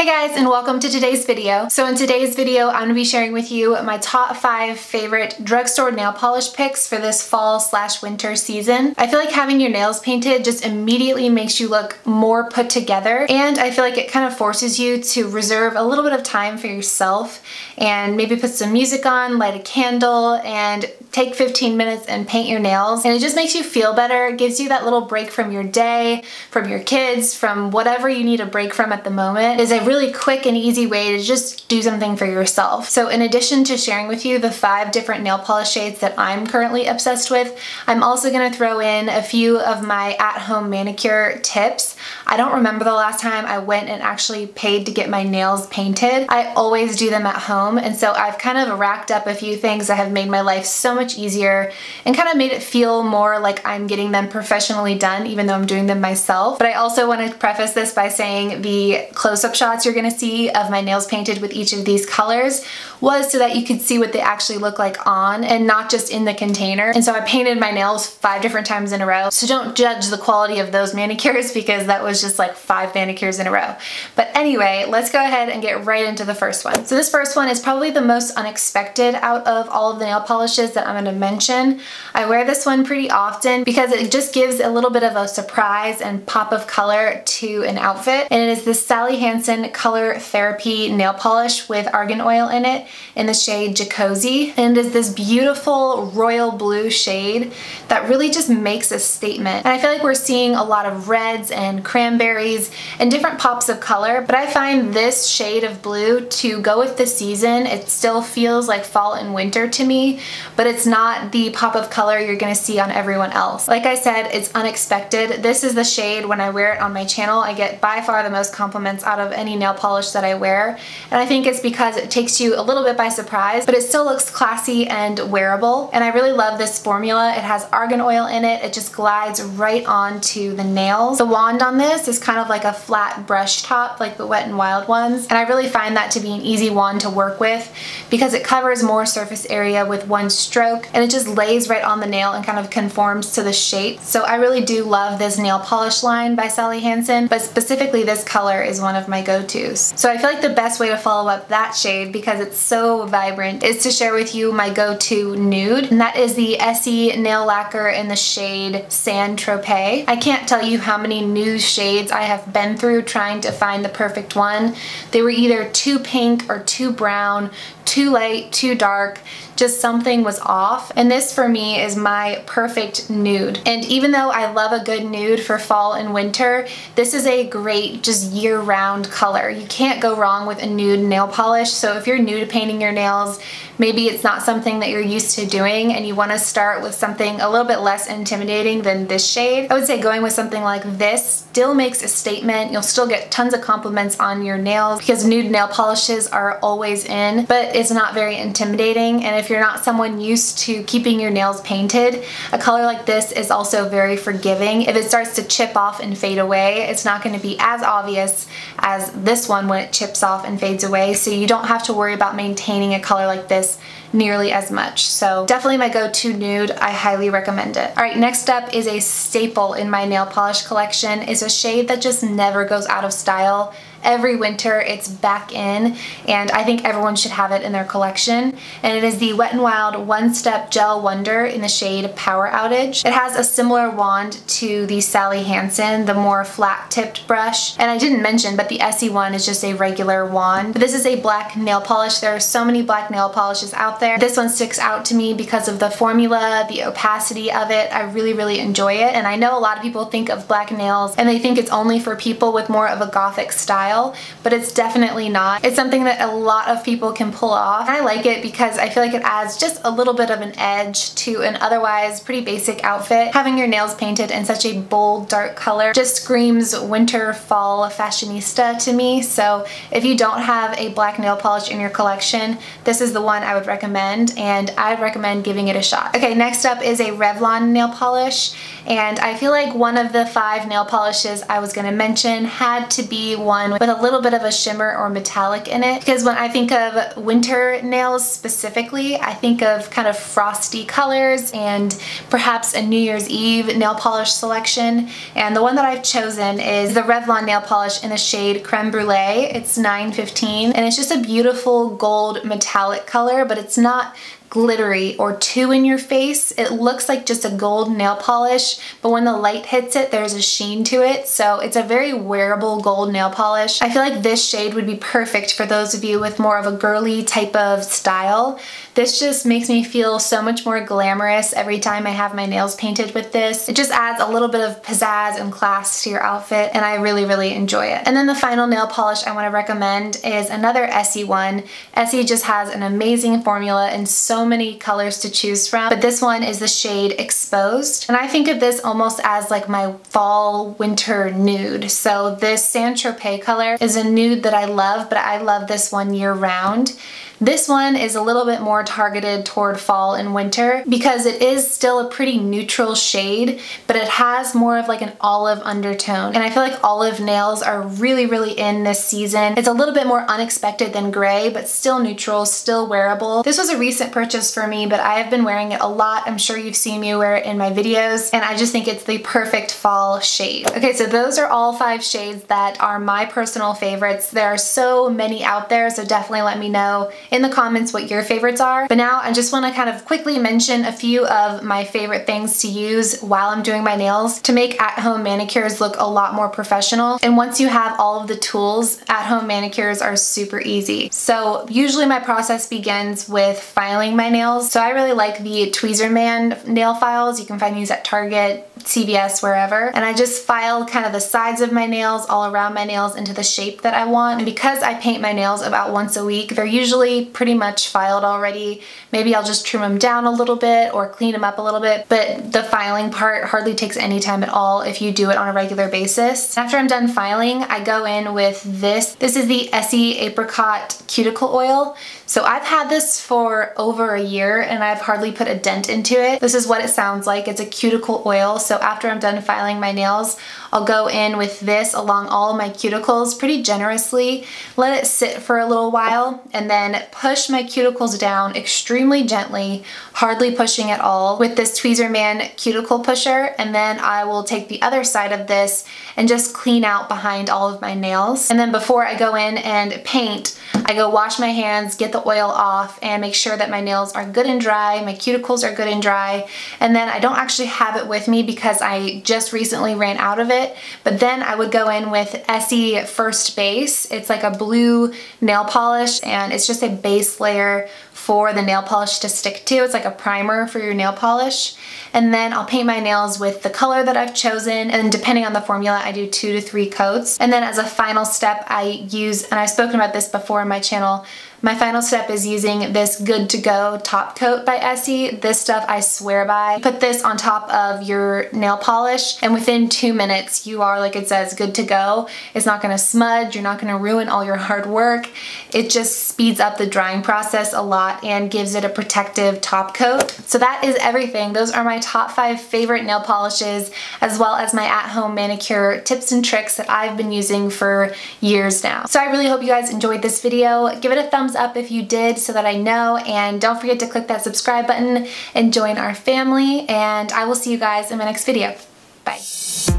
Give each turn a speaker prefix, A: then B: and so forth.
A: Hey guys, and welcome to today's video. So in today's video, I'm gonna be sharing with you my top 5 favorite drugstore nail polish picks for this fall/winter season. I feel like having your nails painted just immediately makes you look more put together, and I feel like it kind of forces you to reserve a little bit of time for yourself and maybe put some music on, light a candle, and take 15 minutes and paint your nails. And it just makes you feel better. It gives you that little break from your day, from your kids, from whatever you need a break from at the moment. It is a really quick and easy way to just do something for yourself. So in addition to sharing with you the 5 different nail polish shades that I'm currently obsessed with, I'm also gonna throw in a few of my at-home manicure tips. I don't remember the last time I went and actually paid to get my nails painted. I always do them at home, and so I've kind of racked up a few things that have made my life so much easier and kind of made it feel more like I'm getting them professionally done, even though I'm doing them myself. But I also want to preface this by saying the close-up shots you're gonna see of my nails painted with each of these colors was so that you could see what they actually look like on and not just in the container. And so I painted my nails 5 different times in a row, so don't judge the quality of those manicures because that was just like 5 manicures in a row. But anyway, let's go ahead and get right into the first one. So this first one is probably the most unexpected out of all of the nail polishes that I'm going to mention. I wear this one pretty often because it just gives a little bit of a surprise and pop of color to an outfit, and it is this Sally Hansen Color Therapy nail polish with argan oil in it in the shade Jacuzzi, and it is this beautiful royal blue shade that really just makes a statement. And I feel like we're seeing a lot of reds and cranberries and different pops of color, but I find this shade of blue to go with the season. It still feels like fall and winter to me, but it's not the pop of color you're gonna see on everyone else. Like I said, it's unexpected. This is the shade when I wear it on my channel, I get by far the most compliments out of any nail polish that I wear, and I think it's because it takes you a little bit by surprise, but it still looks classy and wearable. And I really love this formula. It has argan oil in it. It just glides right onto the nails. The wand on this is kind of like a flat brush top like the Wet n Wild ones, and I really find that to be an easy wand to work with because it covers more surface area with one stroke, and it just lays right on the nail and kind of conforms to the shape. So I really do love this nail polish line by Sally Hansen, but specifically this color is one of my go-tos. So I feel like the best way to follow up that shade, because it's so vibrant, is to share with you my go-to nude, and that is the Essie nail lacquer in the shade Sand Tropez. I can't tell you how many nude shades I have been through trying to find the perfect one. They were either too pink or too brown, too light, too dark, just something was off, and this for me is my perfect nude. And even though I love a good nude for fall and winter, this is a great just year-round color. You can't go wrong with a nude nail polish. So if you're new to painting your nails, maybe it's not something that you're used to doing and you want to start with something a little bit less intimidating than this shade, I would say going with something like this still makes a statement. You'll still get tons of compliments on your nails because nude nail polishes are always in, but it's not very intimidating. And if you're not someone used to keeping your nails painted, a color like this is also very forgiving. If it starts to chip off and fade away, it's not going to be as obvious as this one when it chips off and fades away, so you don't have to worry about maintaining a color like this nearly as much. So definitely my go-to nude. I highly recommend it. Alright, next up is a staple in my nail polish collection. It's a shade that just never goes out of style. Every winter it's back in, and I think everyone should have it in their collection. And it is the Wet n Wild One Step Gel Wonder in the shade Power Outage. It has a similar wand to the Sally Hansen, the more flat-tipped brush. And I didn't mention, but the Essie one is just a regular wand. But this is a black nail polish. There are so many black nail polishes out there. This one sticks out to me because of the formula, the opacity of it. I really, really enjoy it. And I know a lot of people think of black nails and they think it's only for people with more of a gothic style, but it's definitely not. It's something that a lot of people can pull off. And I like it because I feel like it adds just a little bit of an edge to an otherwise pretty basic outfit. Having your nails painted in such a bold, dark color just screams winter, fall, fashionista to me. So if you don't have a black nail polish in your collection, this is the one I would recommend, and I'd recommend giving it a shot. Okay, next up is a Revlon nail polish. and I feel like one of the 5 nail polishes I was going to mention had to be one with a little bit of a shimmer or metallic in it, because when I think of winter nails specifically, I think of kind of frosty colors and perhaps a New Year's Eve nail polish selection, and the one that I've chosen is the Revlon nail polish in the shade Creme Brûlée. It's 915 and it's just a beautiful gold metallic color, but it's not glittery or too in your face. It looks like just a gold nail polish, but when the light hits it, there's a sheen to it. So it's a very wearable gold nail polish. I feel like this shade would be perfect for those of you with more of a girly type of style. This just makes me feel so much more glamorous every time I have my nails painted with this. It just adds a little bit of pizzazz and class to your outfit, and I really, really enjoy it. And then the final nail polish I want to recommend is another Essie one. Essie just has an amazing formula and so many colors to choose from, but this one is the shade Exposed, and I think of this almost as like my fall winter nude. So this Tropez color is a nude that I love, but I love this one year round. This one is a little bit more targeted toward fall and winter because it is still a pretty neutral shade, but it has more of like an olive undertone. And I feel like olive nails are really, really in this season. It's a little bit more unexpected than gray, but still neutral, still wearable. This was a recent purchase for me, but I have been wearing it a lot. I'm sure you've seen me wear it in my videos, and I just think it's the perfect fall shade. Okay, so those are all 5 shades that are my personal favorites. There are so many out there, so definitely let me know in the comments what your favorites are. But now I just want to kind of quickly mention a few of my favorite things to use while I'm doing my nails to make at-home manicures look a lot more professional. And once you have all of the tools, at-home manicures are super easy. So usually my process begins with filing my nails. So I really like the Tweezerman nail files. You can find these at Target, CVS, wherever. And I just file kind of the sides of my nails, all around my nails, into the shape that I want. And because I paint my nails about once a week, they're usually pretty much filed already. Maybe I'll just trim them down a little bit or clean them up a little bit, but the filing part hardly takes any time at all if you do it on a regular basis. After I'm done filing, I go in with this. This is the Essie Apricot Cuticle Oil. So I've had this for over a year and I've hardly put a dent into it. This is what it sounds like. It's a cuticle oil. So after I'm done filing my nails, I'll go in with this along all of my cuticles pretty generously, let it sit for a little while, and then push my cuticles down extremely gently, hardly pushing at all, with this Tweezerman Cuticle Pusher. And then I will take the other side of this and just clean out behind all of my nails. And then before I go in and paint, I go wash my hands, get the oil off, and make sure that my nails are good and dry, my cuticles are good and dry. And then I don't actually have it with me because I just recently ran out of it, but then I would go in with Essie First Base. It's like a blue nail polish, and it's just a base layer for the nail polish to stick to. It's like a primer for your nail polish. And then I'll paint my nails with the color that I've chosen, and depending on the formula, I do 2 to 3 coats. And then as a final step, I use, and I've spoken about this before in my channel, my final step is using this Good to Go top coat by Essie. This stuff I swear by. Put this on top of your nail polish, and within 2 minutes you are, like it says, good to go. It's not gonna smudge, you're not gonna ruin all your hard work. It just speeds up the drying process a lot and gives it a protective top coat. So that is everything. Those are my top 5 favorite nail polishes, as well as my at-home manicure tips and tricks that I've been using for years now. So I really hope you guys enjoyed this video. Give it a thumbs up if you did so that I know, and don't forget to click that subscribe button and join our family, and I will see you guys in my next video. Bye.